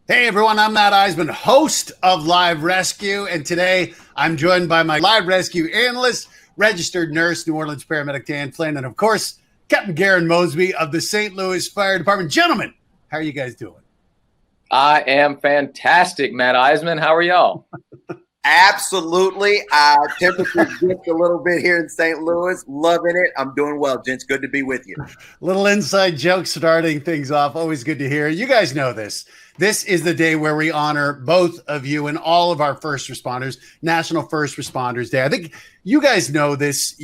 Hey everyone, I'm Matt Iseman, host of Live Rescue, and today I'm joined by my Live Rescue analyst, registered nurse, New Orleans paramedic Dan Flynn, and of course, Captain Garon Mosby of the St. Louis Fire Department. Gentlemen, how are you guys doing? I am fantastic, Matt Iseman. How are y'all? Absolutely. Temperature dipped a little bit here in St. Louis. Loving it. I'm doing well, gents. Good to be with you. Little inside joke starting things off. Always good to hear. You guys know this. This is the day where we honor both of you and all of our first responders, National First Responders Day. I think you guys know this.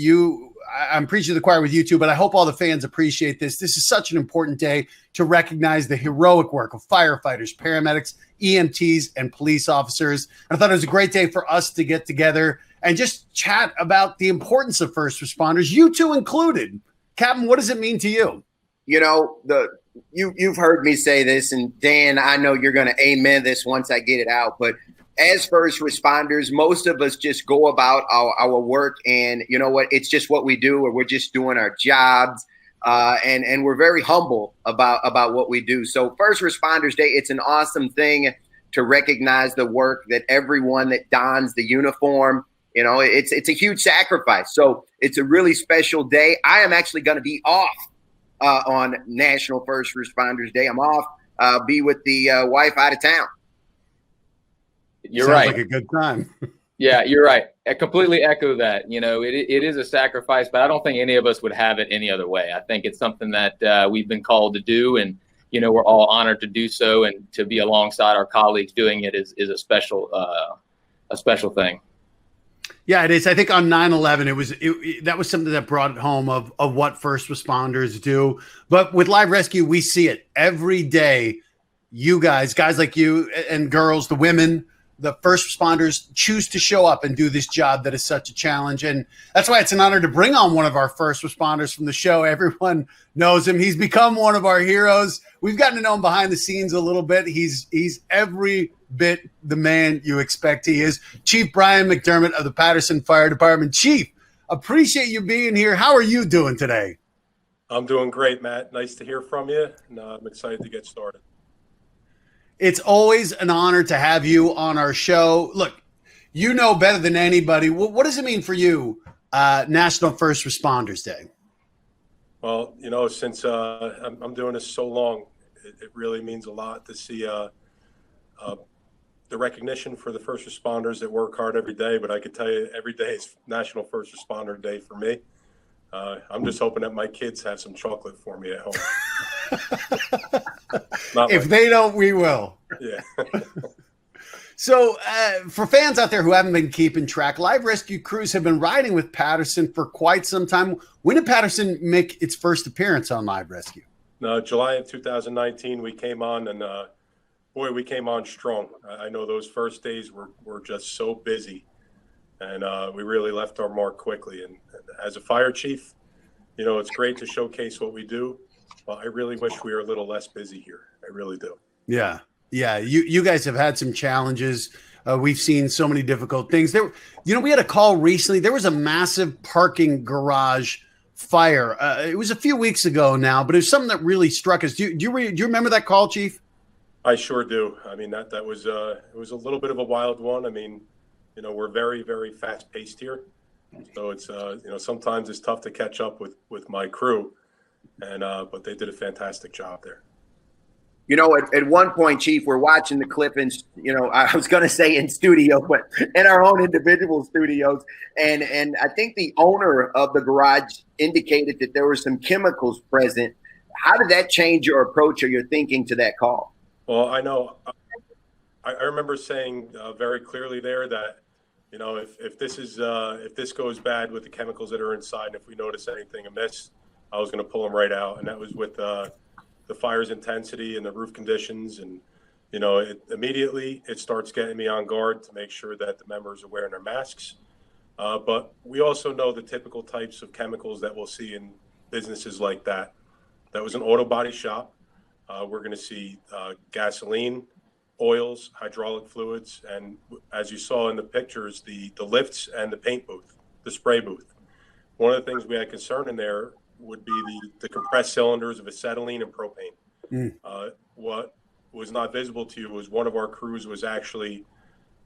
I'm preaching to the choir with you two, but I hope all the fans appreciate this. This is such an important day to recognize the heroic work of firefighters, paramedics, EMTs, and police officers. I thought it was a great day for us to get together and just chat about the importance of first responders, you two included. Captain, what does it mean to you? You know, you've heard me say this, and Dan, I know you're going to amen this once I get it out, but as first responders, most of us just go about our work, and you know what? It's just what we do, or we're just doing our jobs, and we're very humble about what we do. So First Responders Day, it's an awesome thing to recognize the work that everyone that dons the uniform, you know, it's a huge sacrifice. So it's a really special day. I am actually going to be off on National First Responders Day. I'm off, be with the wife out of town. You're Sounds right. Like a good time. Yeah, you're right. I completely echo that. You know, it is a sacrifice, but I don't think any of us would have it any other way. I think it's something that we've been called to do, and you know, we're all honored to do so, and to be alongside our colleagues doing it is a special thing. Yeah, it is. I think on 9/11, that was something that brought it home of what first responders do. But with Live Rescue, we see it every day. You guys like you and girls, the women, the first responders choose to show up and do this job that is such a challenge. And that's why it's an honor to bring on one of our first responders from the show. Everyone knows him. He's become one of our heroes. We've gotten to know him behind the scenes a little bit. He's every bit the man you expect he is. Chief Brian McDermott of the Paterson Fire Department. Chief, appreciate you being here. How are you doing today? I'm doing great, Matt. Nice to hear from you. And I'm excited to get started. It's always an honor to have you on our show. Look, you know better than anybody. What does it mean for you, National First Responders Day? Well, you know, since I'm doing this so long, it really means a lot to see the recognition for the first responders that work hard every day. But I could tell you every day is National First Responder Day for me. I'm just hoping that my kids have some chocolate for me at home. If they don't, we will. Yeah. So for fans out there who haven't been keeping track, Live Rescue crews have been riding with Paterson for quite some time. When did Paterson make its first appearance on Live Rescue? No, July of 2019, we came on, and boy, we came on strong. I know those first days were just so busy, and we really left our mark quickly. And as a fire chief, you know, it's great to showcase what we do. Well, I really wish we were a little less busy here. I really do. Yeah. You guys have had some challenges. We've seen so many difficult things. We had a call recently. There was a massive parking garage fire. It was a few weeks ago now, but it was something that really struck us. Do you remember that call, Chief? I sure do. I mean, that was it was a little bit of a wild one. I mean, you know, we're very, very fast paced here. So it's, you know, sometimes it's tough to catch up with my crew, and but they did a fantastic job there. You know, at one point, Chief, we're watching the clip in, you know, I was going to say in studio, but in our own individual studios. And I think the owner of the garage indicated that there were some chemicals present. How did that change your approach or your thinking to that call? Well, I know I remember saying very clearly there that, you know, if this goes bad with the chemicals that are inside, and if we notice anything amiss, I was going to pull them right out. And that was with the fire's intensity and the roof conditions. And, you know, immediately it starts getting me on guard to make sure that the members are wearing their masks. But we also know the typical types of chemicals that we'll see in businesses like that. That was an auto body shop. We're going to see gasoline, oils, hydraulic fluids, and as you saw in the pictures, the lifts and the paint booth, the spray booth. One of the things we had concern in there would be the compressed cylinders of acetylene and propane. What was not visible to you was one of our crews was actually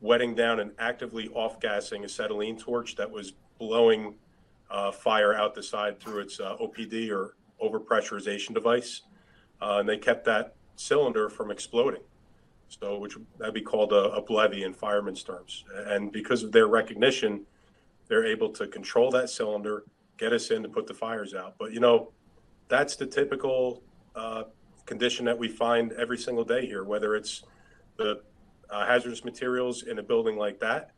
wetting down and actively off-gassing acetylene torch that was blowing fire out the side through its OPD or overpressurization device. And they kept that cylinder from exploding. So, which that'd be called a blevy in firemen's terms. And because of their recognition, they're able to control that cylinder, get us in to put the fires out. But, you know, that's the typical condition that we find every single day here, whether it's the hazardous materials in a building like that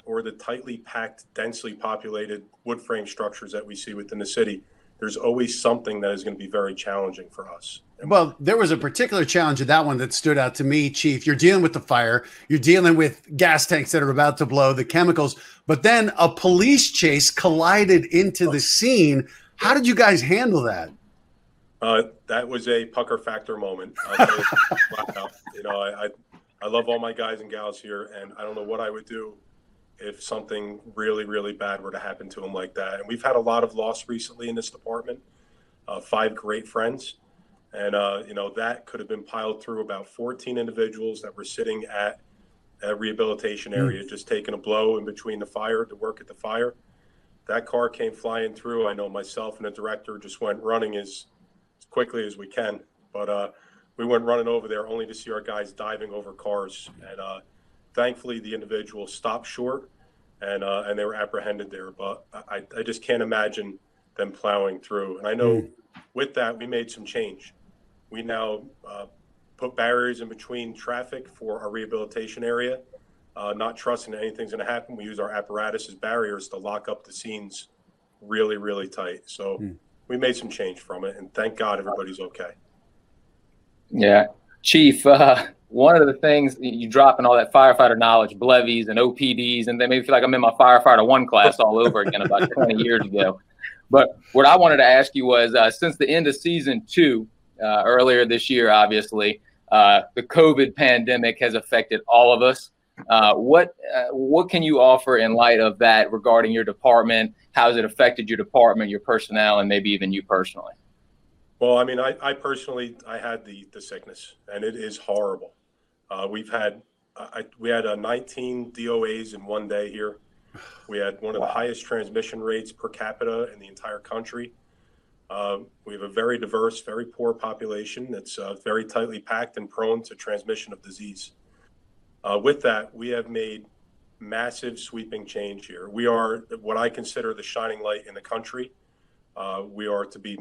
or the tightly packed, densely populated wood frame structures that we see within the city. There's always something that is going to be very challenging for us. Well, there was a particular challenge of that one that stood out to me, Chief. You're dealing with the fire, you're dealing with gas tanks that are about to blow, the chemicals, but then a police chase collided into the scene. How did you guys handle that? That was a pucker factor moment. You know, I love all my guys and gals here, and I don't know what I would do if something really, really bad were to happen to them like that. And we've had a lot of loss recently in this department, 5 great friends. And, you know, that could have been piled through about 14 individuals that were sitting at a rehabilitation area, just taking a blow in between the fire to work at the fire. That car came flying through. I know myself and the director just went running as quickly as we can. But we went running over there only to see our guys diving over cars. And thankfully, the individual stopped short and they were apprehended there. But I just can't imagine them plowing through. And I know with that, we made some change. We now put barriers in between traffic for our rehabilitation area, not trusting that anything's going to happen. We use our apparatus as barriers to lock up the scenes really, really tight. So we made some change from it, and thank God everybody's okay. Yeah. Chief, one of the things you dropping all that firefighter knowledge, blevies and OPDs, and they make me feel like I'm in my firefighter 1 class all over again about 20 years ago. But what I wanted to ask you was, since the end of season 2, earlier this year, obviously, the COVID pandemic has affected all of us. What can you offer in light of that regarding your department? How has it affected your department, your personnel, and maybe even you personally? Well, I mean, I personally, I had the sickness, and it is horrible. We had 19 DOAs in one day here. We had one of the highest transmission rates per capita in the entire country. We have a very diverse, very poor population that's very tightly packed and prone to transmission of disease. With that, we have made massive sweeping change here. We are what I consider the shining light in the country. We are to be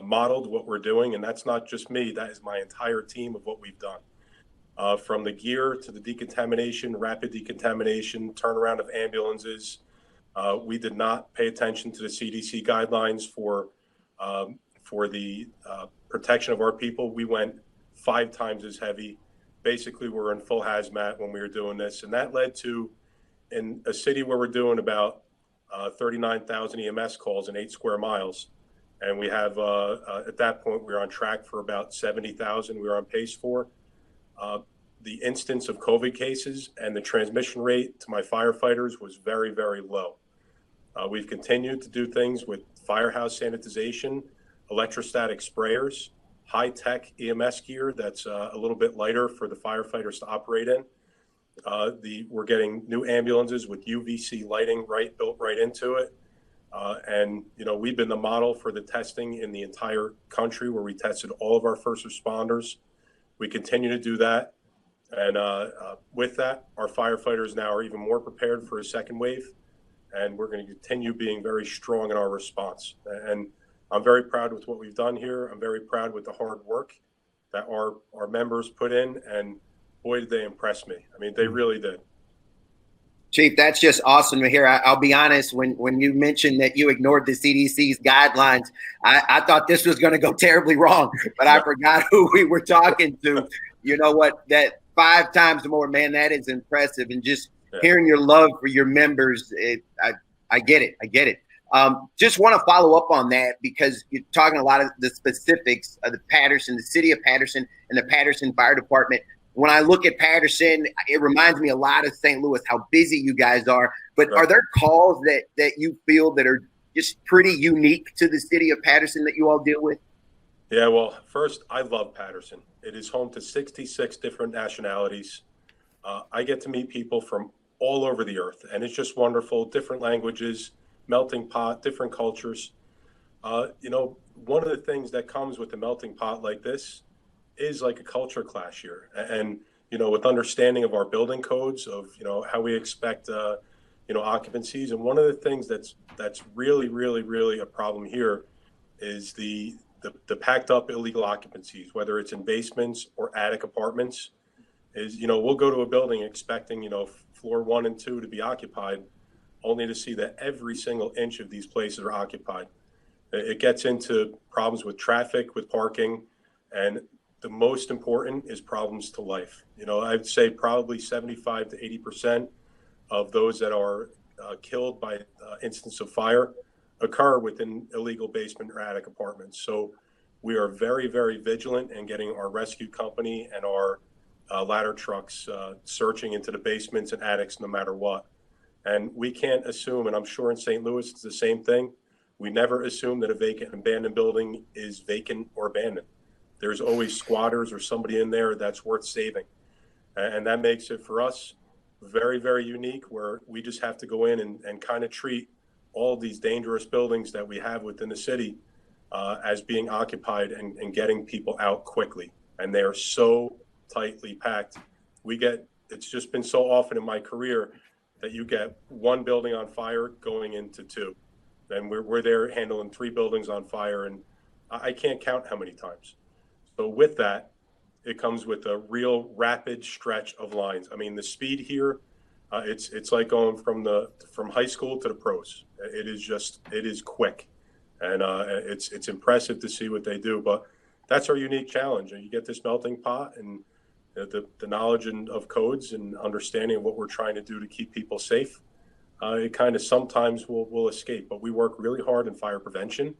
modeled what we're doing, and that's not just me. That is my entire team of what we've done. From the gear to the decontamination, rapid decontamination, turnaround of ambulances. We did not pay attention to the CDC guidelines for the protection of our people. We went 5 times as heavy. Basically, we're in full hazmat when we were doing this. And that led to, in a city where we're doing about 39,000 EMS calls in 8 square miles. And we have, at that point, we were on track for about 70,000 we were on pace for. The instance of COVID cases and the transmission rate to my firefighters was very, very low. We've continued to do things with firehouse sanitization, electrostatic sprayers, high-tech EMS gear that's a little bit lighter for the firefighters to operate in. We're getting new ambulances with UVC lighting built right into it. And, you know, we've been the model for the testing in the entire country where we tested all of our first responders. We continue to do that. And with that, our firefighters now are even more prepared for a second wave. And we're going to continue being very strong in our response. And I'm very proud with what we've done here. I'm very proud with the hard work that our members put in. And boy, did they impress me. I mean, they really did. Chief, that's just awesome to hear. I'll be honest, when you mentioned that you ignored the CDC's guidelines, I thought this was going to go terribly wrong, but I forgot who we were talking to. You know what? That 5 times more, man, that is impressive. And just hearing your love for your members, I get it. I get it. Just want to follow up on that because you're talking a lot of the specifics of the Paterson, the city of Paterson, and the Paterson Fire Department. When I look at Paterson, it reminds me a lot of St. Louis, how busy you guys are. But are there calls that you feel that are just pretty unique to the city of Paterson that you all deal with? Yeah, well, first, I love Paterson. It is home to 66 different nationalities. I get to meet people from all over the earth, and it's just wonderful. Different languages, melting pot, different cultures. One of the things that comes with a melting pot like this is like a culture clash here. And, with understanding of our building codes, of, how we expect, occupancies. And one of the things that's really, really, really a problem here is the packed up illegal occupancies, whether it's in basements or attic apartments. Is, we'll go to a building expecting, floor 1 and 2 to be occupied, only to see that every single inch of these places are occupied. It gets into problems with traffic, with parking, and the most important is problems to life. I'd say probably 75 to 80% of those that are killed by incidents of fire occur within illegal basement or attic apartments. So we are very, very vigilant in getting our rescue company and our ladder trucks searching into the basements and attics no matter what. And we can't assume, and I'm sure in St. Louis it's the same thing, we never assume that a vacant and abandoned building is vacant or abandoned. There's always squatters or somebody in there that's worth saving. And that makes it for us very, very unique, where we just have to go in and kind of treat all these dangerous buildings that we have within the city as being occupied and getting people out quickly. And they are so tightly packed. It's just been so often in my career that you get one building on fire going into 2. And we're there handling 3 buildings on fire, and I can't count how many times. So with that, it comes with a real rapid stretch of lines. I mean, the speed here, it's like going from high school to the pros. It is quick, and it's impressive to see what they do. But that's our unique challenge. And you get this melting pot, and the knowledge of codes and understanding of what we're trying to do to keep people safe. It kind of sometimes will escape, but we work really hard in fire prevention,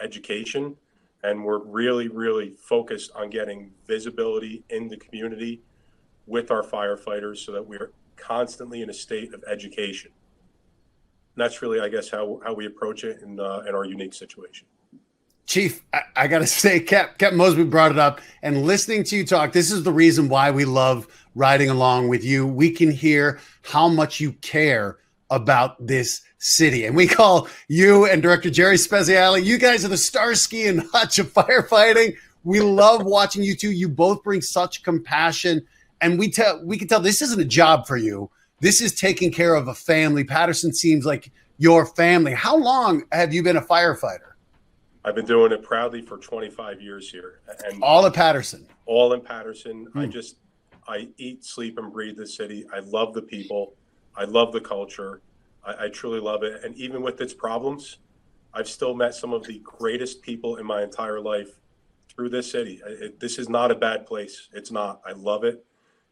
education, and we're really, really focused on getting visibility in the community with our firefighters so that we're constantly in a state of education. And that's really, I guess, how we approach it in our unique situation. Chief, I got to say, Captain Mosby brought it up, and listening to you talk, this is the reason why we love riding along with you. We can hear how much you care about this city. And we call you and Director Jerry Speziale, you guys are the Starsky and Hutch of firefighting. We love watching you two. You both bring such compassion. And we can tell this isn't a job for you. This is taking care of a family. Paterson seems like your family. How long have you been a firefighter? I've been doing it proudly for 25 years here. And all at Paterson? All in Paterson. I eat, sleep, and breathe this city. I love the people. I love the culture. I truly love it. And even with its problems, I've still met some of the greatest people in my entire life through this city. This is not a bad place. It's not. I love it.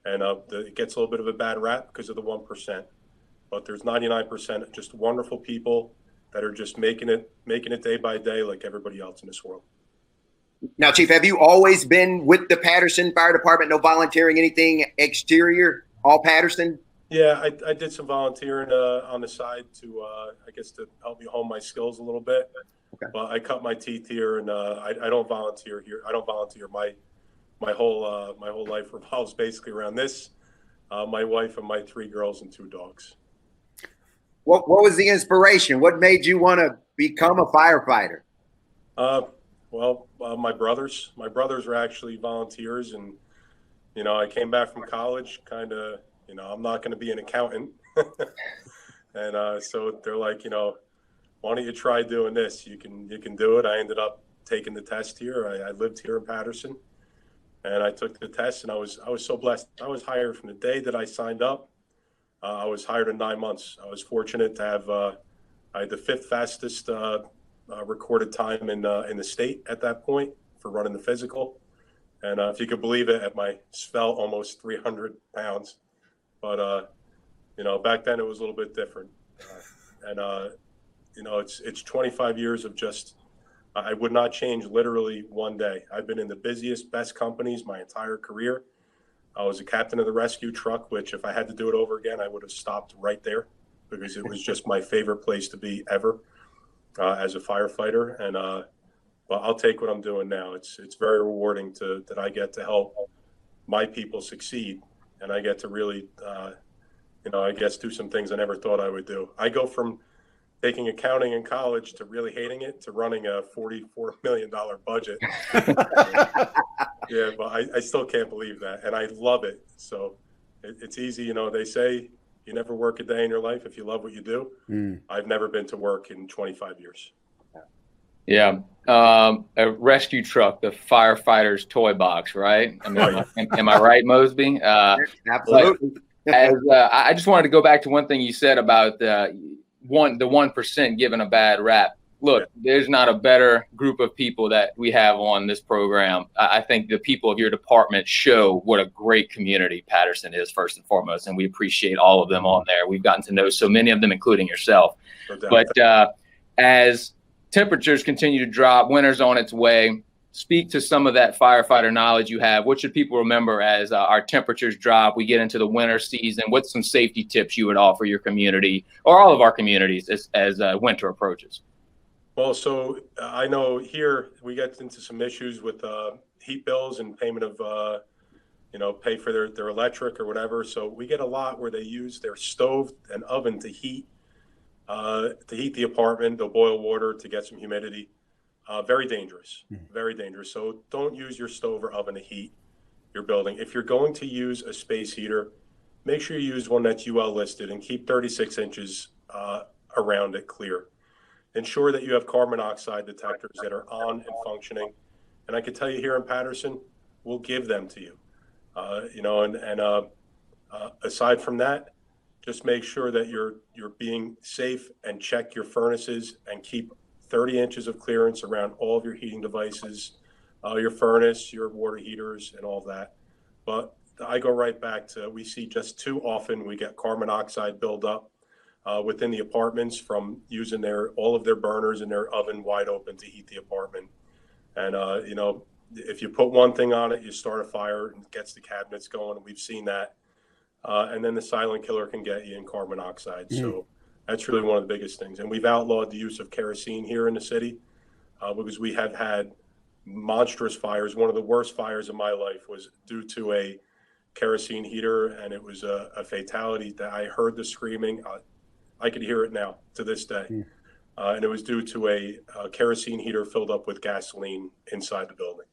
And it gets a little bit of a bad rap because of the 1%. But there's 99% of just wonderful people that are just making it day by day like everybody else in this world. Now, Chief, have you always been with the Paterson Fire Department? No volunteering, anything exterior, all Paterson? Yeah, I did some volunteering on the side to, I guess, to help me hone my skills a little bit. Okay. But I cut my teeth here, and I don't volunteer here. I don't volunteer. My whole life revolves basically around this. My wife and my 3 girls and 2 dogs. What was the inspiration? What made you want to become a firefighter? My brothers. My brothers are actually volunteers, and I came back from college kind of. I'm not going to be an accountant. And so they're like, why don't you try doing this? You can do it. I ended up taking the test here. I lived here in Paterson, and I took the test, and I was so blessed. I was hired from the day that I signed up. I was hired in 9 months. I was fortunate to have I had the 5th fastest recorded time in the state at that point for running the physical. And if you could believe it, at my spell, almost 300 pounds. But, back then it was a little bit different. It's 25 years of just, I would not change literally one day. I've been in the busiest, best companies my entire career. I was a captain of the rescue truck, which if I had to do it over again, I would have stopped right there because it was just my favorite place to be ever as a firefighter. And but I'll take what I'm doing now. It's very rewarding that I get to help my people succeed, and I get to really, I guess do some things I never thought I would do. I go from taking accounting in college to really hating it to running a $44 million budget. Yeah, but I still can't believe that, and I love it. So it's easy. They say you never work a day in your life if you love what you do. I've never been to work in 25 years. Yeah. A rescue truck, the firefighter's toy box, right? I mean, am I right, Mosby? Absolutely. I just wanted to go back to one thing you said about the 1% given a bad rap. Look, there's not a better group of people that we have on this program. I think the people of your department show what a great community Paterson is, first and foremost, and we appreciate all of them on there. We've gotten to know so many of them, including yourself. But as temperatures continue to drop, winter's on its way, speak to some of that firefighter knowledge you have. What should people remember as our temperatures drop, we get into the winter season? What's some safety tips you would offer your community or all of our communities as winter approaches? Well, so I know here we get into some issues with heat bills and payment of, pay for their electric or whatever. So we get a lot where they use their stove and oven to heat the apartment. They'll boil water to get some humidity. Very dangerous, very dangerous. So don't use your stove or oven to heat your building. If you're going to use a space heater, make sure you use one that's UL listed and keep 36 inches around it clear. Ensure that you have carbon monoxide detectors that are on and functioning. And I can tell you here in Paterson, we'll give them to you. Aside from that, just make sure that you're being safe and check your furnaces and keep 30 inches of clearance around all of your heating devices, your furnace, your water heaters, and all that. But I go right back to, we see just too often we get carbon monoxide buildup within the apartments from using all of their burners and their oven wide open to heat the apartment. And, if you put one thing on it, you start a fire and it gets the cabinets going. We've seen that. And then the silent killer can get you in carbon monoxide. So that's really one of the biggest things. And we've outlawed the use of kerosene here in the city because we have had monstrous fires. One of the worst fires of my life was due to a kerosene heater, and it was a fatality that I heard the screaming. I could hear it now to this day. And it was due to a kerosene heater filled up with gasoline inside the building.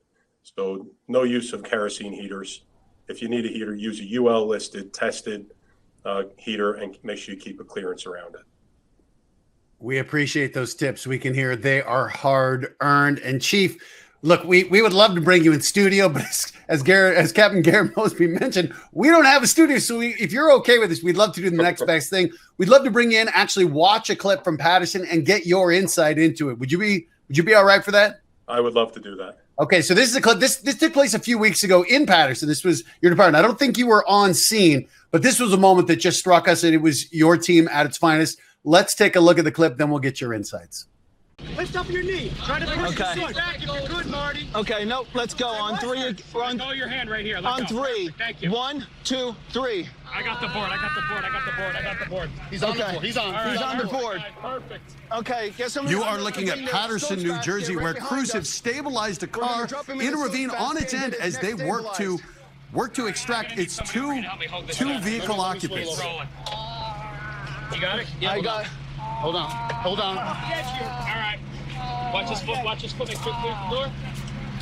So no use of kerosene heaters. If you need a heater, use a UL listed, tested heater, and make sure you keep a clearance around it. We appreciate those tips. We can hear they are hard earned. And Chief, look, we would love to bring you in studio, but as Captain Garon Mosby mentioned, we don't have a studio. So if you're okay with this, we'd love to do the next best thing. We'd love to bring you in, actually watch a clip from Paterson and get your insight into it. Would you be all right for that? I would love to do that. Okay, so this is a clip. This took place a few weeks ago in Paterson. This was your department. I don't think you were on scene, but this was a moment that just struck us, and it was your team at its finest. Let's take a look at the clip, then we'll get your insights. Lift up your knee. Try to push the seat back if you're good, Marty. Okay, no, let's go. On three. Go your hand right here. On three. Thank you. 1, 2, 3. I got the board. He's on the board. He's on the board. Perfect. Okay, you are looking at Paterson, New Jersey, where crews have stabilized a car in a ravine on its end as they work to extract its two vehicle occupants. You got it? I got it. Hold on. All right. Watch this foot. Make sure clear the door.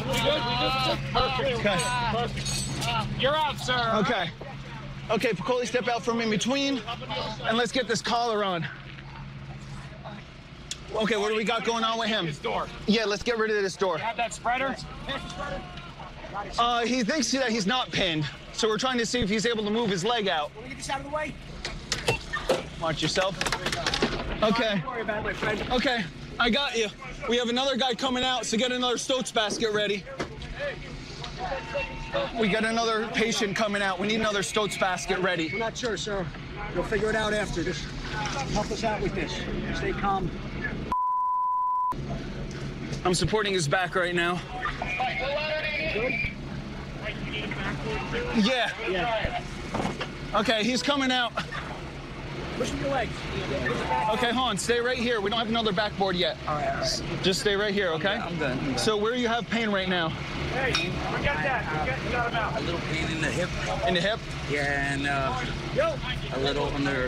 We good? Perfect. You're out, sir. Okay, Piccoli, step out from in between, and let's get this collar on. Okay, what do we got going on with him? His door. Yeah, let's get rid of this door. Have that spreader? He thinks that he's not pinned, so we're trying to see if he's able to move his leg out. Let me get this out of the way. Watch yourself. Okay. Don't worry about it, my friend. Okay, I got you. We have another guy coming out, so get another Stoats basket ready. We got another patient coming out. We need another Stoats basket ready. We're not sure, sir. We'll figure it out after. Just help us out with this. Stay calm. I'm supporting his back right now. Yeah. Okay, he's coming out. Push with your legs. Okay, hold on. Stay right here. We don't have another backboard yet. All right. Just stay right here, okay? I'm good. So where do you have pain right now? Hey, forget that. Forget about A little pain in the hip. In the hip? Yeah, and a little under.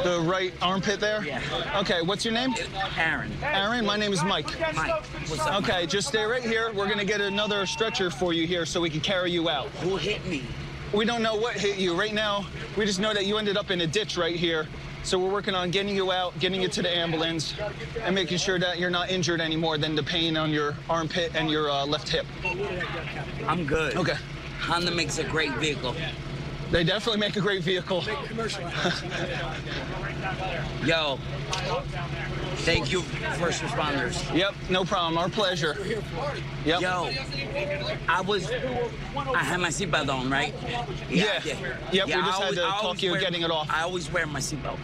The right armpit there? Yeah. Okay, what's your name? Aaron. Aaron, my name is Mike. Mike, what's up? Okay, just stay right here. We're gonna get another stretcher for you here so we can carry you out. Who hit me? We don't know what hit you. Right now, we just know that you ended up in a ditch right here. So we're working on getting you out, getting you to the ambulance, and making sure that you're not injured any more than the pain on your armpit and your left hip. I'm good. Okay. Honda makes a great vehicle. They definitely make a great vehicle. Yo, thank you, first responders. Yep, no problem. Our pleasure. Yep. Yo, I had my seatbelt on, right? Yeah. Yep, we just had to talk you getting it off. I always wear my seatbelt.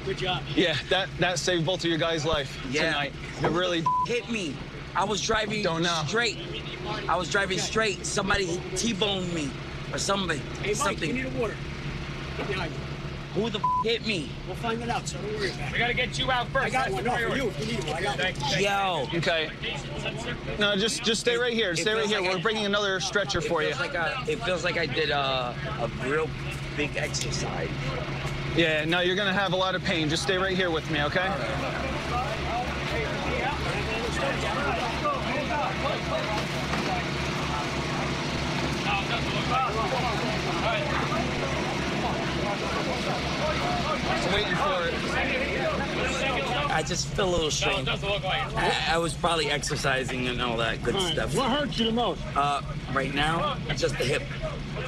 Good job. Yeah, that saved both of your guys' life tonight. It really hit me. I was driving straight. I was driving straight. Somebody T-boned me or somebody. Hey, Mike, something. you need a water. Get behind you. Who the hit me? We'll find it out, so don't worry about it. We got to get you out first. I got one. No, for you. If you need one, I got one. Yo. Okay. No, just stay right here. Stay right here. We're bringing another stretcher for you. It feels like I did a real big exercise. Yeah, no, you're gonna have a lot of pain. Just stay right here with me, okay? I'm waiting for it. I just feel a little strained. I was probably exercising and all that good stuff. What hurts you the most? Right now, just the hip.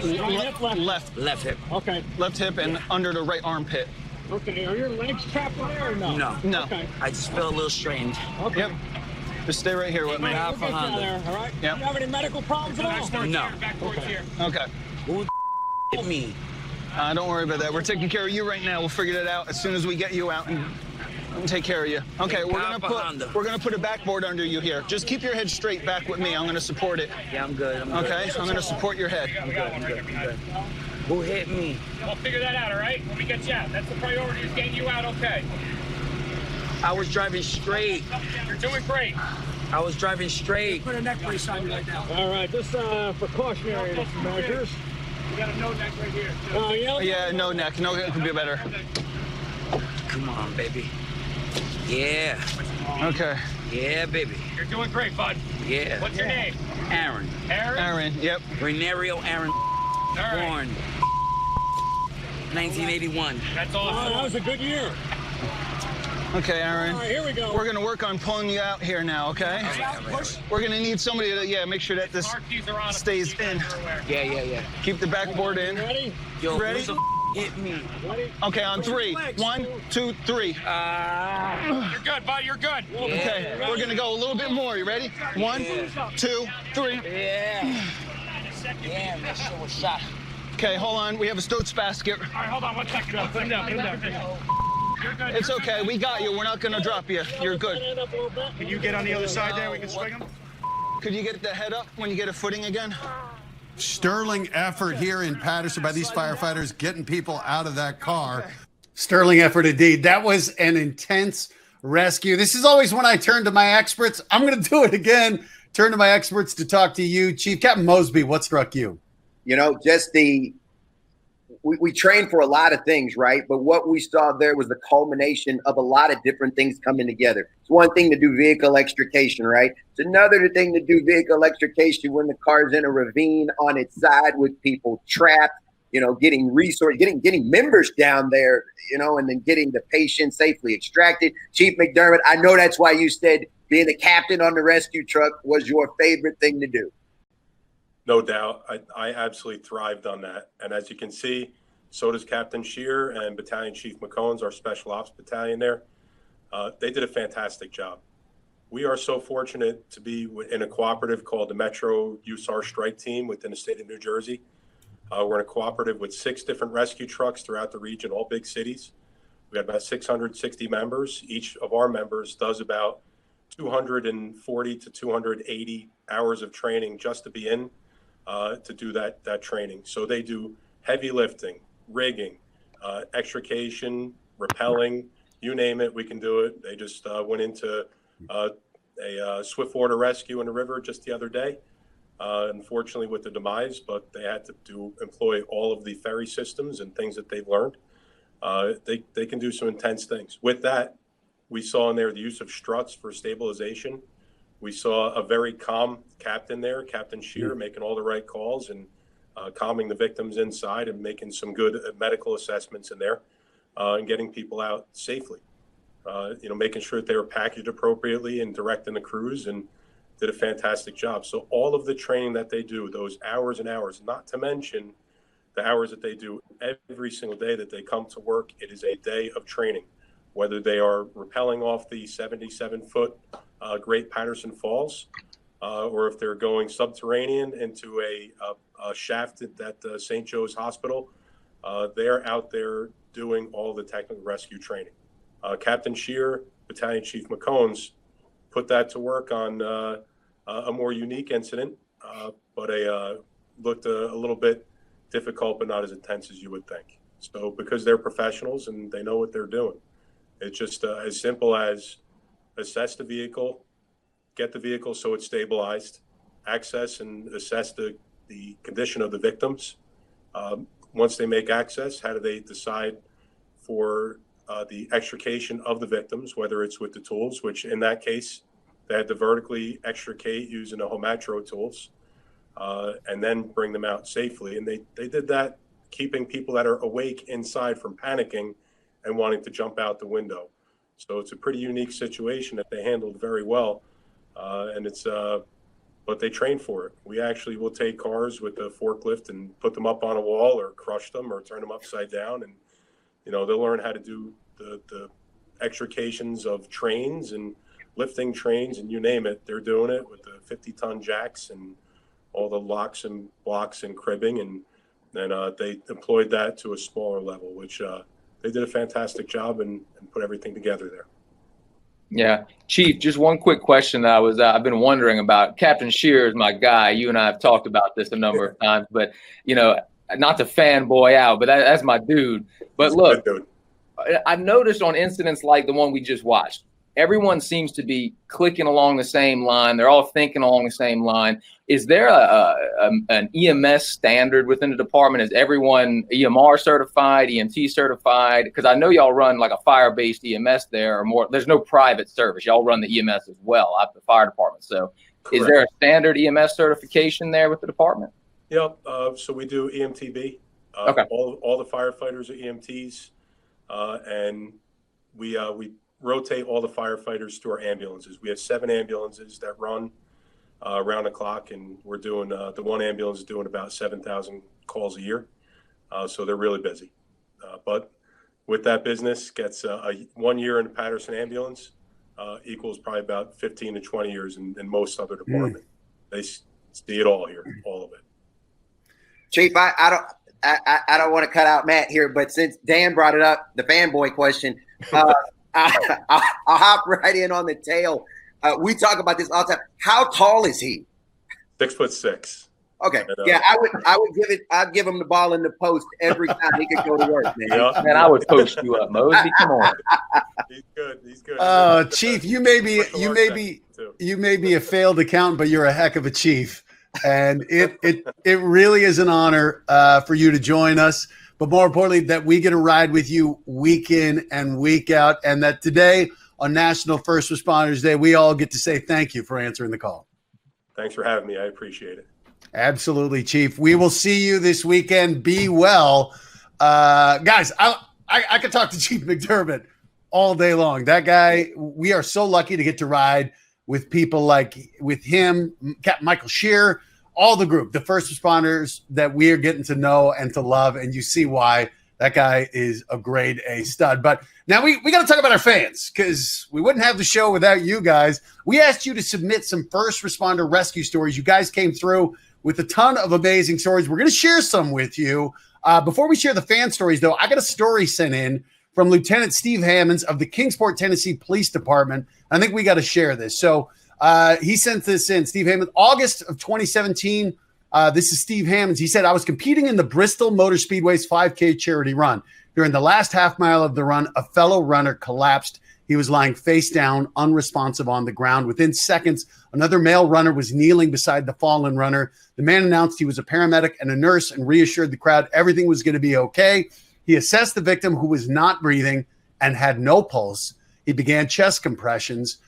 Left hip. Okay. Left hip and under the right armpit. Okay. Are your legs trapped in there or no? No. Okay. I just feel a little strained. Okay. Yep. Just stay right here with me. We'll get you out of there, all right? Yep. You have any medical problems at all? No. Okay. Who the hit me? Don't worry about that. We're taking care of you right now. We'll figure that out as soon as we get you out and take care of you. Okay, we're gonna put a backboard under you here. Just keep your head straight back with me. I'm gonna support it. Yeah, I'm good. Okay, I'm gonna support your head. I'm good. Who hit me? We'll figure that out, all right? When we get you out. That's the priority, is getting you out okay. I was driving straight. You're doing great. I was driving straight. Put a neck brace on you right now. All right, just precautionary measures. You got a no neck right here. Yeah, no neck. No neck could be better. Come on, baby. Yeah. Okay. Yeah, baby. You're doing great, bud. Yeah. What's your name? Aaron. Aaron, yep. Renario Aaron. All right. Born 1981. That's awesome. That was a good year. Okay, Aaron. All right, here we go. We're gonna work on pulling you out here now, okay? We're gonna need somebody to, make sure that this stays in. Yeah. Keep the backboard in. Ready? Yo, Ready? who the hit me? Ready? Okay, on three. 1, 2, 3. You're good, bud. You're good. Okay, we're gonna go a little bit more. You ready? 1, 2, 3. Yeah. Damn, that shit was shot. Okay, hold on. We have a Stoats basket. All right, hold on 1 second. Put him down. You're good. It's okay. We got you. We're not gonna drop you. You're good. Can you get on the other side there? We can swing him. Could you get the head up when you get a footing again? Sterling effort here in Paterson by these firefighters getting people out of that car. Sterling effort indeed. That was an intense rescue. This is always when I turn to my experts. I'm going to do it again. Turn to my experts to talk to you. Chief Captain Mosby, what struck you? Just we trained for a lot of things, right? But what we saw there was the culmination of a lot of different things coming together. It's one thing to do vehicle extrication, right? It's another thing to do vehicle extrication when the car's in a ravine on its side with people trapped, getting resources, getting members down there, and then getting the patient safely extracted. Chief McDermott, I know that's why you said being the captain on the rescue truck was your favorite thing to do. No doubt. I absolutely thrived on that. And as you can see, so does Captain Shear and Battalion Chief McCones, our special ops battalion there. They did a fantastic job. We are so fortunate to be in a cooperative called the Metro USAR Strike Team within the state of New Jersey. We're in a cooperative with 6 different rescue trucks throughout the region, all big cities. We have about 660 members. Each of our members does about 240 to 280 hours of training just to be in to do that training. So they do heavy lifting, rigging, extrication, rappelling, you name it, we can do it. They just went into a swift water rescue in the river just the other day, unfortunately with the demise, but they had to employ all of the ferry systems and things that they've learned. They can do some intense things. With that, we saw in there the use of struts for stabilization. We saw a very calm captain there, Captain Shear, making all the right calls and calming the victims inside and making some good medical assessments in there and getting people out safely. Making sure that they were packaged appropriately and directing the crews, and did a fantastic job. So all of the training that they do, those hours and hours, not to mention the hours that they do every single day that they come to work, it is a day of training, whether they are rappelling off the 77-foot Great Paterson Falls, or if they're going subterranean into a shaft at St. Joe's Hospital, they're out there doing all the technical rescue training. Captain Shear, Battalion Chief McCombs, put that to work on a more unique incident, but looked a little bit difficult, but not as intense as you would think. So because they're professionals and they know what they're doing, it's just as simple as assess the vehicle, get the vehicle so it's stabilized, access and assess the condition of the victims. Once they make access, how do they decide for the extrication of the victims, whether it's with the tools, which in that case, they had to vertically extricate using the Homatro tools, and then bring them out safely. And they did that, keeping people that are awake inside from panicking and wanting to jump out the window. So it's a pretty unique situation that they handled very well. But they train for it. We actually will take cars with a forklift and put them up on a wall or crush them or turn them upside down. And, they'll learn how to do the extrications of trains and lifting trains, and you name it. They're doing it with the 50-ton jacks and all the locks and blocks and cribbing. And then they employed that to a smaller level, which they did a fantastic job and put everything together there. Yeah. Chief, just one quick question that I've been wondering about. Captain Shear is my guy. You and I have talked about this a number of times, but, not to fanboy out, but that's my dude. But look, I've noticed on incidents like the one we just watched, everyone seems to be clicking along the same line. They're all thinking along the same line. Is there an EMS standard within the department? Is everyone EMR certified, EMT certified? Because I know y'all run like a fire-based EMS there, or more. There's no private service. Y'all run the EMS as well at the fire department. So Correct. Is there a standard EMS certification there with the department? Yep. So we do EMTB. Okay. All the firefighters are EMTs, and we rotate all the firefighters to our ambulances. We have 7 ambulances that run around the clock, and we're doing the one ambulance is doing about 7,000 calls a year. So they're really busy. But with that business, gets 1 year in the Paterson ambulance equals probably about 15 to 20 years in most other departments. They see it all here, all of it. Chief, I don't want to cut out Matt here, but since Dan brought it up, the fanboy question, I'll hop right in on the tail. We talk about this all the time. How tall is he? 6'6". Okay, yeah, I'd give him the ball in the post every time he could go to work, man. Yeah. Man, I would post you up, Mosby. Come on. He's good. Chief, you may be a failed accountant, but you're a heck of a chief. And it really is an honor for you to join us, but more importantly, that we get to ride with you week in and week out, and that today on National First Responders Day, we all get to say thank you for answering the call. Thanks for having me. I appreciate it. Absolutely, Chief. We will see you this weekend. Be well. Guys, I could talk to Chief McDermott all day long. That guy, we are so lucky to get to ride with people like with him, Captain Michael Shear, all the group, the first responders that we are getting to know and to love. And you see why that guy is a grade A stud. But now we got to talk about our fans, because we wouldn't have the show without you guys. We asked you to submit some first responder rescue stories. You guys came through with a ton of amazing stories. We're going to share some with you. Before we share the fan stories, though, I got a story sent in from Lieutenant Steve Hammonds of the Kingsport, Tennessee Police Department. I think we got to share this. So he sent this in. Steve Hammond, August of 2017, This is Steve Hammonds. He said, I was competing in the Bristol Motor Speedway's 5K charity run. During the last half mile of the run, a fellow runner collapsed. He was lying face down, unresponsive on the ground. Within seconds, another male runner was kneeling beside the fallen runner. The man announced he was a paramedic and a nurse and reassured the crowd everything was going to be okay. He assessed the victim, who was not breathing and had no pulse. He began chest compressions.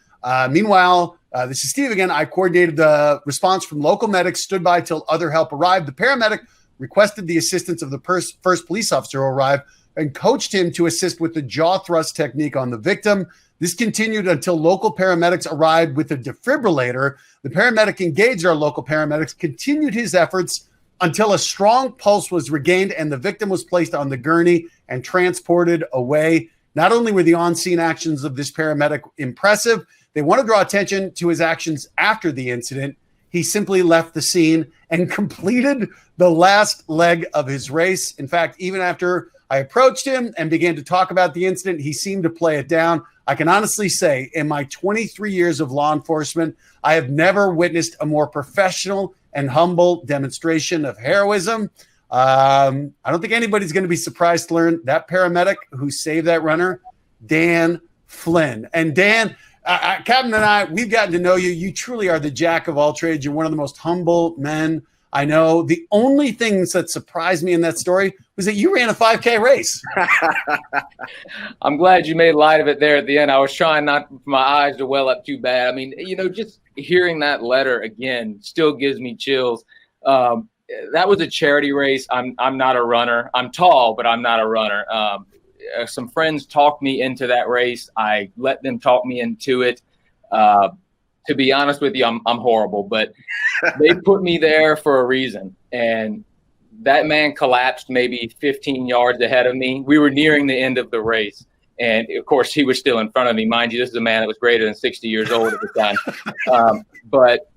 Meanwhile, this is Steve again. I coordinated the response from local medics, stood by till other help arrived. The paramedic requested the assistance of the first police officer who arrived and coached him to assist with the jaw thrust technique on the victim. This continued until local paramedics arrived with a defibrillator. The paramedic engaged our local paramedics, continued his efforts until a strong pulse was regained and the victim was placed on the gurney and transported away. Not only were the on-scene actions of this paramedic impressive, they want to draw attention to his actions after the incident. He simply left the scene and completed the last leg of his race. In fact, even after I approached him and began to talk about the incident, he seemed to play it down. I can honestly say, in my 23 years of law enforcement, I have never witnessed a more professional and humble demonstration of heroism. I don't think anybody's going to be surprised to learn that paramedic who saved that runner, Dan Flynn. And Dan, Captain and I, we've gotten to know you. You truly are the jack of all trades. You're one of the most humble men I know. The only things that surprised me in that story was that you ran a 5K race. I'm glad you made light of it there at the end. I was trying not for my eyes to well up too bad. I mean, just hearing that letter again still gives me chills. That was a charity race. I'm not a runner. I'm tall, but I'm not a runner. Some friends talked me into that race. I let them talk me into it. To be honest with you, I'm horrible, but they put me there for a reason. And that man collapsed maybe 15 yards ahead of me. We were nearing the end of the race. And of course, he was still in front of me. Mind you, this is a man that was greater than 60 years old at the time. But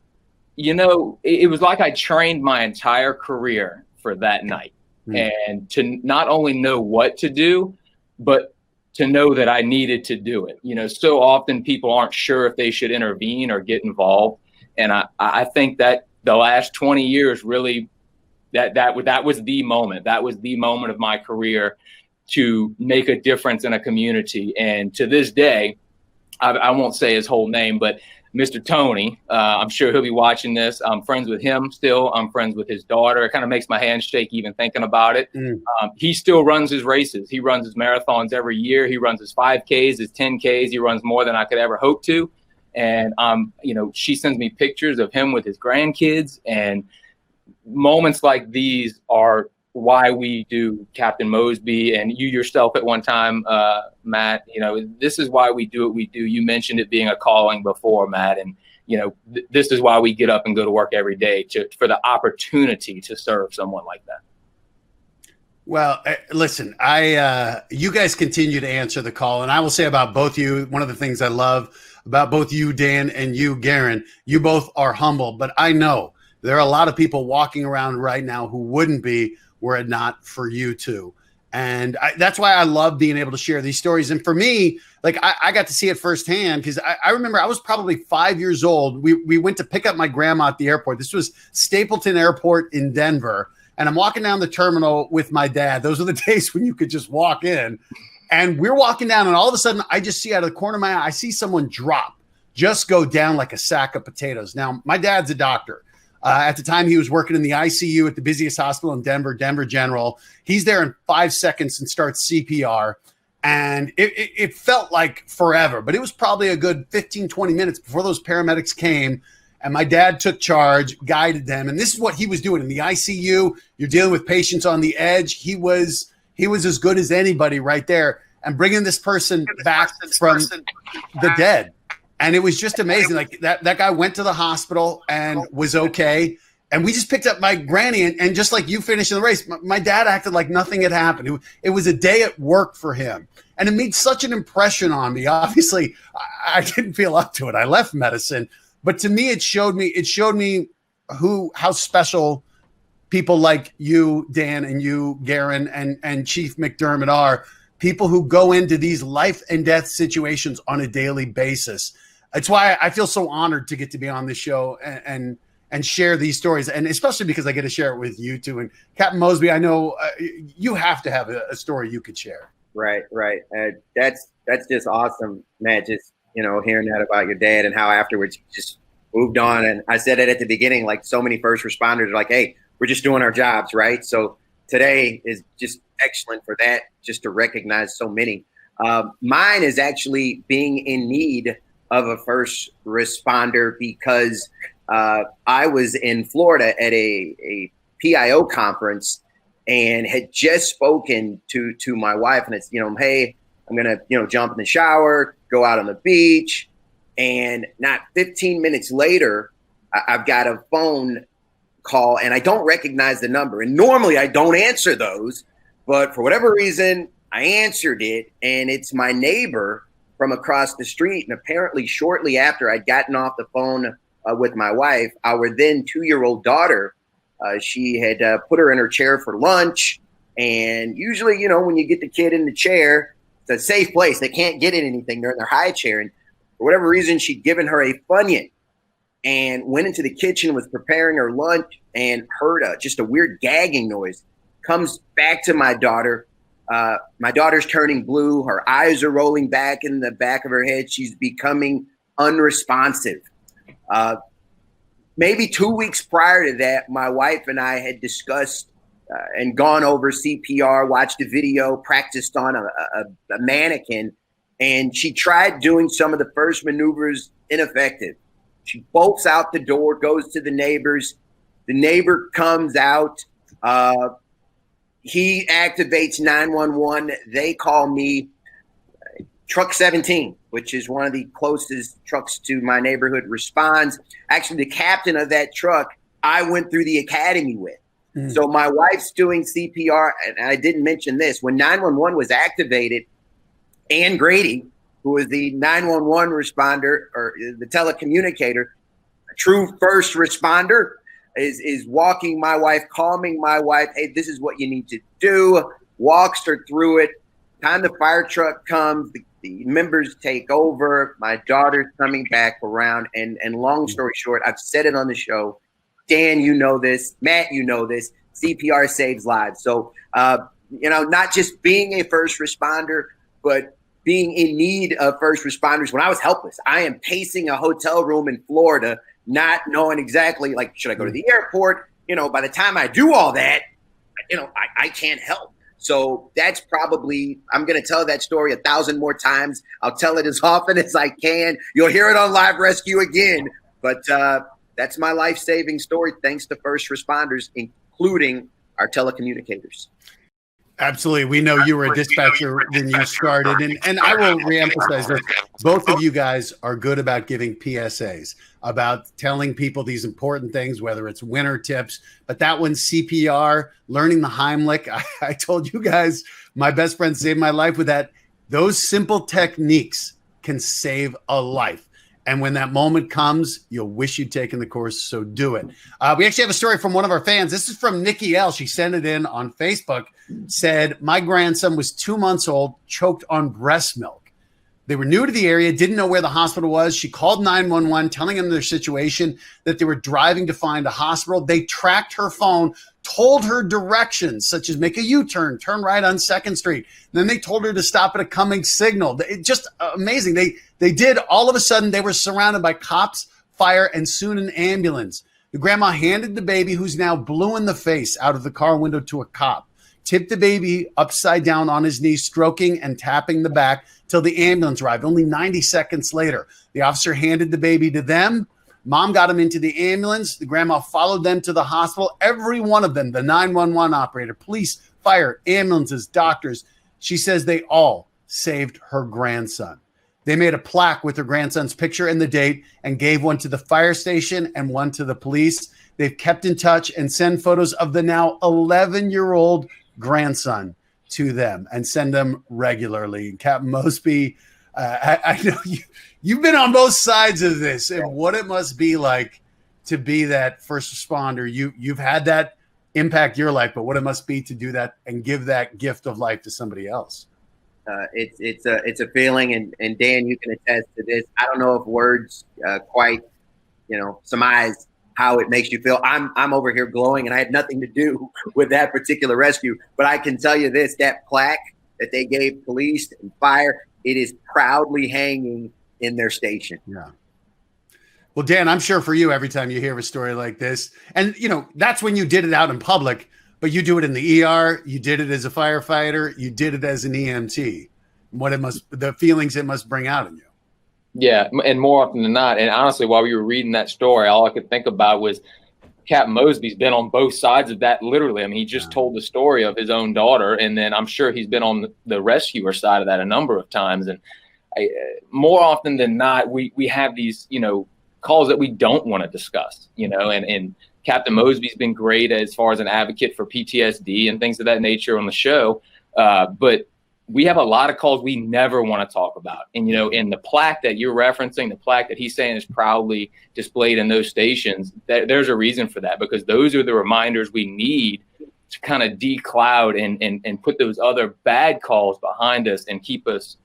it was like I trained my entire career for that night. And to not only know what to do, but to know that I needed to do it. So often people aren't sure if they should intervene or get involved. And I think that the last 20 years really, that was the moment. That was the moment of my career to make a difference in a community. And to this day, I won't say his whole name, but Mr. Tony, I'm sure he'll be watching this. I'm friends with him still. I'm friends with his daughter. It kind of makes my hands shake even thinking about it. He still runs his races. He runs his marathons every year. He runs his 5Ks, his 10Ks. He runs more than I could ever hope to. And, she sends me pictures of him with his grandkids. And moments like these are why we do Captain Mosby, and you yourself at one time, Matt, this is why we do what we do. You mentioned it being a calling before, Matt, and this is why we get up and go to work every day for the opportunity to serve someone like that. Well, listen, you guys continue to answer the call, and I will say about both of you, one of the things I love about both you, Dan, and you, Garon, you both are humble, but I know there are a lot of people walking around right now who wouldn't be were it not for you two. And that's why I love being able to share these stories. And for me, like I got to see it firsthand because I remember I was probably 5 years old. We went to pick up my grandma at the airport. This was Stapleton Airport in Denver. And I'm walking down the terminal with my dad. Those are the days when you could just walk in. And we're walking down, and all of a sudden, I just see out of the corner of my eye, I see someone just go down like a sack of potatoes. Now, my dad's a doctor. At the time, he was working in the ICU at the busiest hospital in Denver, Denver General. He's there in 5 seconds and starts CPR. And it felt like forever, but it was probably a good 15, 20 minutes before those paramedics came. And my dad took charge, guided them. And this is what he was doing in the ICU. You're dealing with patients on the edge. He was as good as anybody right there, and bringing this person back from the dead. And it was just amazing. Like that guy went to the hospital and was okay. And we just picked up my granny, and just like you finishing the race, my dad acted like nothing had happened. It was a day at work for him. And it made such an impression on me. Obviously, I didn't feel up to it. I left medicine. But to me, it showed me how special people like you, Dan, and you, Garon, and Chief McDermott are. People who go into these life and death situations on a daily basis. It's why I feel so honored to get to be on this show and and share these stories, and especially because I get to share it with you too. And Captain Mosby, I know you have to have a story you could share. Right. That's just awesome, Matt. Just hearing that about your dad and how afterwards you just moved on. And I said it at the beginning, like so many first responders are like, hey, we're just doing our jobs, right? So today is just excellent for that, just to recognize so many. Mine is actually being in need of a first responder because I was in Florida at a PIO conference and had just spoken to my wife, and it's, hey, I'm going to, jump in the shower, go out on the beach. And not 15 minutes later, I've got a phone call and I don't recognize the number. And normally I don't answer those, but for whatever reason, I answered it, and it's my neighbor from across the street. And apparently shortly after I'd gotten off the phone with my wife, our then 2-year-old daughter, she had put her in her chair for lunch. And usually, when you get the kid in the chair, it's a safe place. They can't get in anything. They're in their high chair. And for whatever reason, she'd given her a Funyun and went into the kitchen, was preparing her lunch, and heard just a weird gagging noise. Comes back to my daughter. My daughter's turning blue. Her eyes are rolling back in the back of her head. She's becoming unresponsive. Maybe 2 weeks prior to that, my wife and I had discussed and gone over CPR, watched a video, practiced on a mannequin, and she tried doing some of the first maneuvers, ineffective. She bolts out the door, goes to the neighbors. The neighbor comes out. He activates 911. They call me. Truck 17, which is one of the closest trucks to my neighborhood, responds. Actually, the captain of that truck, I went through the academy with. So my wife's doing CPR, and I didn't mention this. When 911 was activated, Ann Grady, who is the 911 responder or the telecommunicator, a true first responder, is walking my wife, calming my wife. Hey, this is what you need to do. Walks her through it. Time the fire truck comes, the members take over. My daughter's coming back around. And long story short, I've said it on the show. Dan, you know this. Matt, you know this. CPR saves lives. So, not just being a first responder, but being in need of first responders. When I was helpless, I am pacing a hotel room in Florida, not knowing exactly, like, should I go to the airport? By the time I do all that, I can't help. So that's probably, I'm going to tell that story 1,000 more times. I'll tell it as often as I can. You'll hear it on Live Rescue again. But that's my life-saving story, thanks to first responders, including our telecommunicators. Absolutely. We know you were a dispatcher when you started. And I will reemphasize this. Both of you guys are good about giving PSAs, about telling people these important things, whether it's winter tips. But that one, CPR, learning the Heimlich. I told you guys, my best friend saved my life with that. Those simple techniques can save a life. And when that moment comes, you'll wish you'd taken the course, so do it. We actually have a story from one of our fans. This is from Nikki L. She sent it in on Facebook, said, my grandson was 2 months old, choked on breast milk. They were new to the area, didn't know where the hospital was. She called 911, telling them their situation, that they were driving to find a hospital. They tracked her phone, told her directions, such as make a U-turn, turn right on 2nd Street. And then they told her to stop at a coming signal. It just amazing. They did. All of a sudden, they were surrounded by cops, fire, and soon an ambulance. The grandma handed the baby, who's now blue in the face, out of the car window to a cop, tipped the baby upside down on his knees, stroking and tapping the back till the ambulance arrived. Only 90 seconds later, the officer handed the baby to them. Mom got him into the ambulance. The grandma followed them to the hospital. Every one of them, the 911 operator, police, fire, ambulances, doctors, she says they all saved her grandson. They made a plaque with her grandson's picture and the date and gave one to the fire station and one to the police. They've kept in touch and send photos of the now 11-year-old grandson to them and send them regularly. Captain Mosby, I know you've been on both sides of this and what it must be like to be that first responder. You've had that impact your life, but what it must be to do that and give that gift of life to somebody else. It's a feeling, and Dan, you can attest to this. I don't know if words quite, surmise how it makes you feel. I'm over here glowing, and I had nothing to do with that particular rescue. But I can tell you this, that plaque that they gave police and fire, it is proudly hanging in their station. Yeah. Well, Dan, I'm sure for you, every time you hear a story like this, and that's when you did it out in public, but you do it in the ER, you did it as a firefighter, you did it as an EMT. The feelings it must bring out in you. Yeah, and more often than not, and honestly, while we were reading that story, all I could think about was Captain Mosby's been on both sides of that, literally. I mean, he just told the story of his own daughter, and then I'm sure he's been on the rescuer side of that a number of times. And more often than not, we have these, calls that we don't want to discuss, and Captain Mosby's been great as far as an advocate for PTSD and things of that nature on the show. But we have a lot of calls we never want to talk about. And, in the plaque that you're referencing, the plaque that he's saying is proudly displayed in those stations, there's a reason for that, because those are the reminders we need to kind of decloud and put those other bad calls behind us and keep us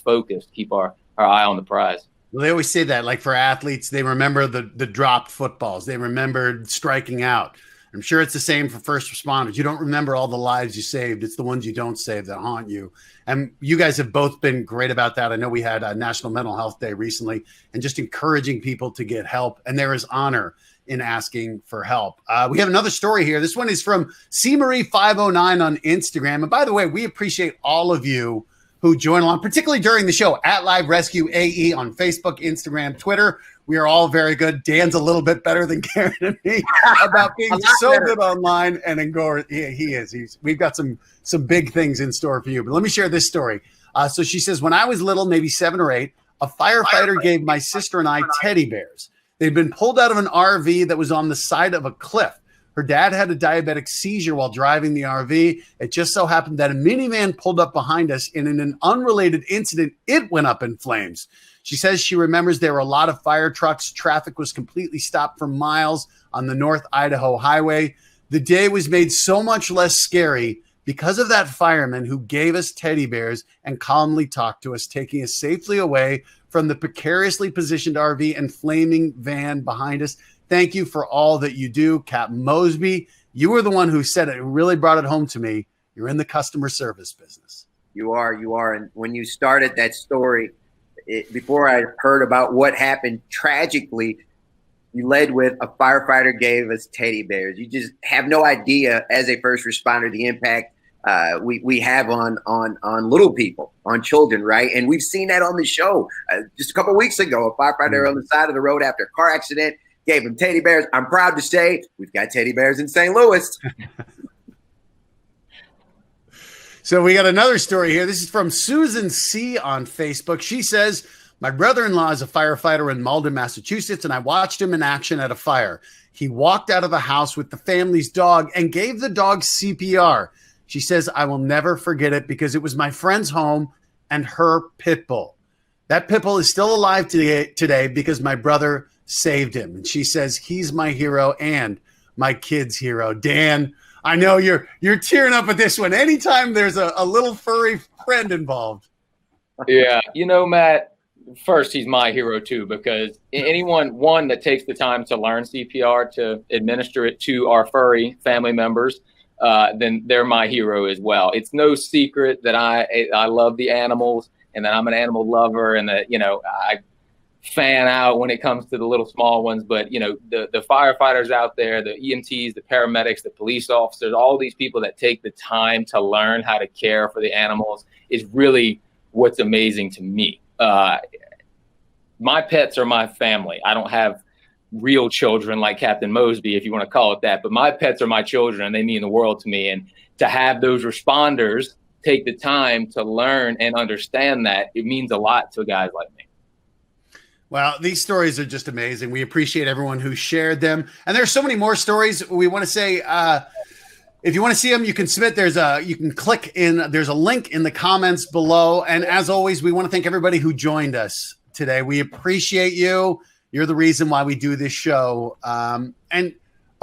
focused, keep our eye on the prize. Well, they always say that, like for athletes, they remember the dropped footballs. They remembered striking out. I'm sure it's the same for first responders. You don't remember all the lives you saved. It's the ones you don't save that haunt you. And you guys have both been great about that. I know we had a National Mental Health Day recently, and just encouraging people to get help. And there is honor in asking for help. We have another story here. This one is from CMarie509 on Instagram. And by the way, we appreciate all of you who join along, particularly during the show, at Live Rescue AE on Facebook, Instagram, Twitter. We are all very good. Dan's a little bit better than Garon and me about being so good online. And Ngor, he is. We've got some big things in store for you. But let me share this story. So she says, when I was little, maybe 7 or 8, a firefighter gave my sister and I teddy bears. They'd been pulled out of an RV that was on the side of a cliff. Her dad had a diabetic seizure while driving the RV. It just so happened that a minivan pulled up behind us, and in an unrelated incident, it went up in flames. She says she remembers there were a lot of fire trucks. Traffic was completely stopped for miles on the North Idaho Highway. The day was made so much less scary because of that fireman who gave us teddy bears and calmly talked to us, taking us safely away from the precariously positioned RV and flaming van behind us. Thank you for all that you do, Captain Mosby. You were the one who said it. It really brought it home to me. You're in the customer service business. You are. And when you started that story, before I heard about what happened tragically, you led with a firefighter gave us teddy bears. You just have no idea, as a first responder, the impact we have on little people, on children, right? And we've seen that on the show. Just a couple of weeks ago, a firefighter on the side of the road after a car accident gave him teddy bears. I'm proud to say we've got teddy bears in St. Louis. So we got another story here. This is from Susan C. on Facebook. She says, my brother-in-law is a firefighter in Malden, Massachusetts, and I watched him in action at a fire. He walked out of the house with the family's dog and gave the dog CPR. She says, I will never forget it because it was my friend's home and her pit bull. That pit bull is still alive today because my brother saved him. And she says, he's my hero and my kid's hero. Dan, I know you're tearing up at this one. Anytime there's a little furry friend involved. Yeah. Matt, first, he's my hero too, because anyone that takes the time to learn CPR, to administer it to our furry family members, then they're my hero as well. It's no secret that I love the animals and that I'm an animal lover and that, I fan out when it comes to the little small ones. But, the firefighters out there, the EMTs, the paramedics, the police officers, all these people that take the time to learn how to care for the animals is really what's amazing to me. My pets are my family. I don't have real children like Captain Mosby, if you want to call it that, but my pets are my children and they mean the world to me. And to have those responders take the time to learn and understand that, it means a lot to guys like me. Well, these stories are just amazing. We appreciate everyone who shared them. And there's so many more stories. We want to say, if you want to see them, you can submit. You can click in. There's a link in the comments below. And as always, we want to thank everybody who joined us today. We appreciate you. You're the reason why we do this show. And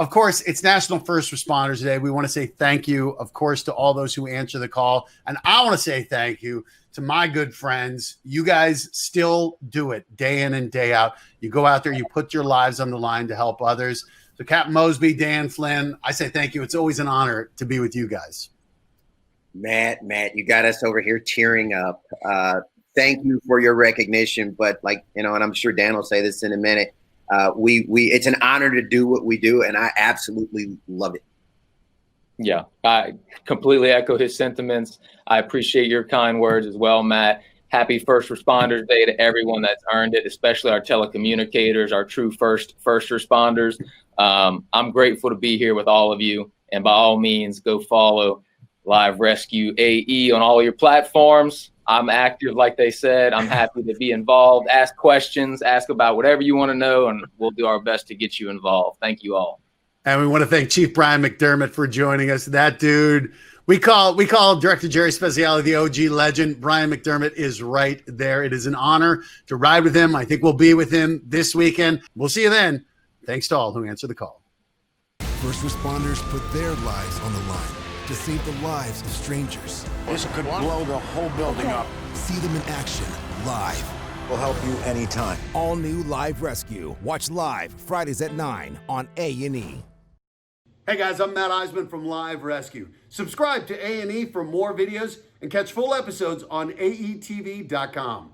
Of course, it's National First Responders Day. We want to say thank you, of course, to all those who answer the call. And I want to say thank you to my good friends. You guys still do it day in and day out. You go out there, you put your lives on the line to help others. So Captain Mosby, Dan, Flynn, I say thank you. It's always an honor to be with you guys. Matt, you got us over here tearing up. Thank you for your recognition. But like, and I'm sure Dan will say this in a minute. It's an honor to do what we do, and I absolutely love it. Yeah, I completely echo his sentiments. I appreciate your kind words as well, Matt. Happy First Responders Day to everyone that's earned it, especially our telecommunicators, our true first responders. I'm grateful to be here with all of you, and by all means, go follow Live Rescue AE on all your platforms. I'm active, like they said. I'm happy to be involved. Ask questions, ask about whatever you want to know, and we'll do our best to get you involved. Thank you all. And we want to thank Chief Brian McDermott for joining us. That dude, we call Director Jerry Speciale the OG legend. Brian McDermott is right there. It is an honor to ride with him. I think we'll be with him this weekend. We'll see you then. Thanks to all who answered the call. First responders put their lives on the line to save the lives of strangers. This could blow the whole building up. See them in action live. We'll help you anytime. All new Live Rescue. Watch live Fridays at 9 on A&E. Hey guys, I'm Matt Iseman from Live Rescue. Subscribe to A&E for more videos and catch full episodes on aetv.com.